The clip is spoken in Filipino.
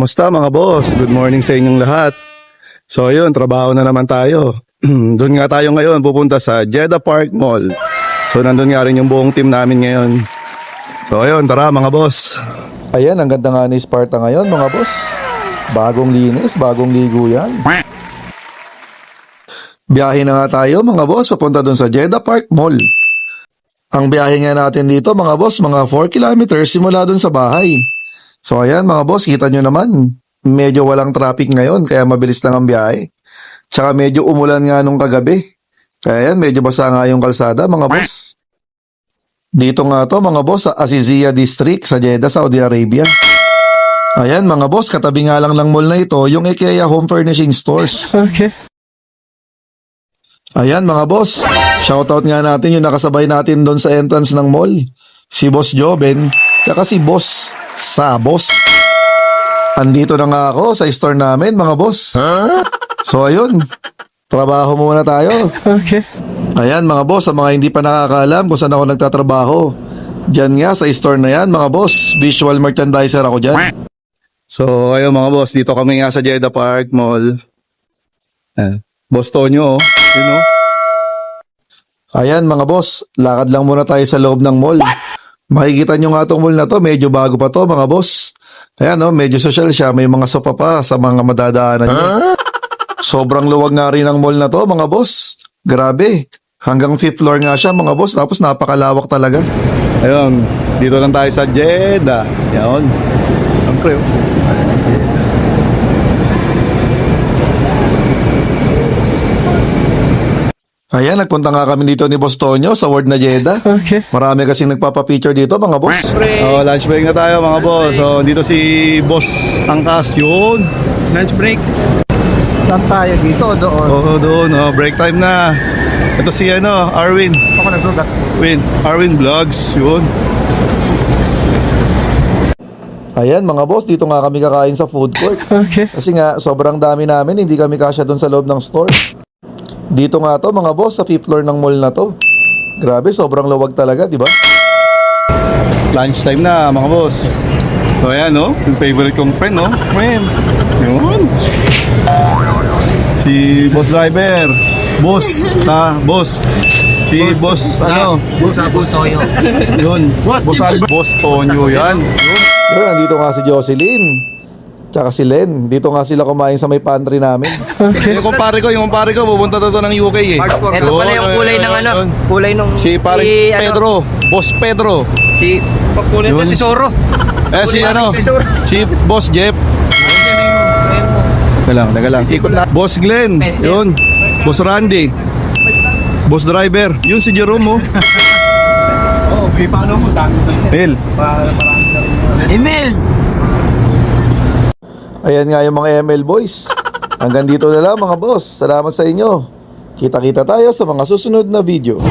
Musta mga boss? Good morning sa inyong lahat. So ayun, trabaho na naman tayo. Doon nga tayo ngayon pupunta sa Jeddah Park Mall. So nandun nga rin yung buong team namin ngayon. So ayun, tara mga boss. Ayan, ang ganda nga ni Sparta ngayon mga boss. Bagong linis, bagong ligo yan. Biyahe na nga tayo mga boss, papunta doon sa Jeddah Park Mall. Ang biyahe nga natin dito mga boss, mga 4 kilometers simula doon sa bahay. So ayan mga boss, kita nyo naman, medyo walang traffic ngayon kaya mabilis lang ang biyahe. Tsaka medyo umulan nga nung kagabi. Kaya yan, medyo basa nga yung kalsada mga boss. Dito nga to mga boss sa Azizia District sa Jeddah, Saudi Arabia. Ayan mga boss, katabi nga lang ng mall na ito yung IKEA Home Furnishing Stores. Okay. Ayan mga boss, shoutout nga natin yung nakasabay natin doon sa entrance ng mall. Si Boss Joben, tsaka si Boss Sabos. Andito na nga ako sa store namin mga boss. So ayun, trabaho muna tayo. Okay. Ayan mga boss, sa mga hindi pa nakakaalam kung saan ako nagtatrabaho, dyan nga sa store na yan mga boss, visual merchandiser ako dyan. So ayun mga boss, dito kami nga sa Jeddah Park Mall. Boss Tonyo, yun o. Ayan mga boss, lakad lang muna tayo sa loob ng mall. Makikita nyo nga itong mall na to, medyo bago pa to mga boss. Ayan o, medyo social siya, may mga sopa pa sa mga madadaanan nyo. Sobrang luwag nga rin ang mall na to mga boss. Grabe, hanggang 5th floor nga siya mga boss, tapos napakalawak talaga. Ayun, dito lang tayo sa Jeddah. Yan. Siyempre. Ayan, nagpunta nga kami dito ni Boss Tonyo sa Word na Jeddah. Okay. Marami kasing nagpapapicture dito mga boss. Lunch break nga tayo mga boss. So, dito si Boss Angkas yun. Lunch break. Saan tayo dito o doon? Oo, doon. Break time na. Ito si Arwin. Ako naglugat. Arwin Vlogs. Yun. Ayan mga boss, dito nga kami kakain sa food court. Okay. Kasi nga, sobrang dami namin, hindi kami kasya doon sa loob ng store. Dito nga to mga boss, sa 5th floor ng mall na to. Grabe, sobrang luwag talaga, di ba? Lunch time na mga boss. So ayan yung favorite kong friend friend. Yun. Si Boss Driver. Si Boss Boss Toyo. Yun. Boss Albert. Boss Tonyo yan. Yun, andito nga si Jocelyn. Tsaka si Len. Dito nga sila kumain sa may pantry namin. Okay. Yung kumpare ko, pupunta to ng UK eh. Ito pala yung kulay ng kulay nung Si parang Pedro. Boss Pedro. Si kulay Yun. to si Soro. Si Boss Jeff. Teka lang. Ikot na. Boss Glenn. Yun. Boss Randy. Boss Driver. Yun si Jerome paano mo? Mel. Email. Ayan nga yung mga ML boys. Hanggang dito na lang mga boss. Salamat sa inyo. Kita-kita tayo sa mga susunod na video.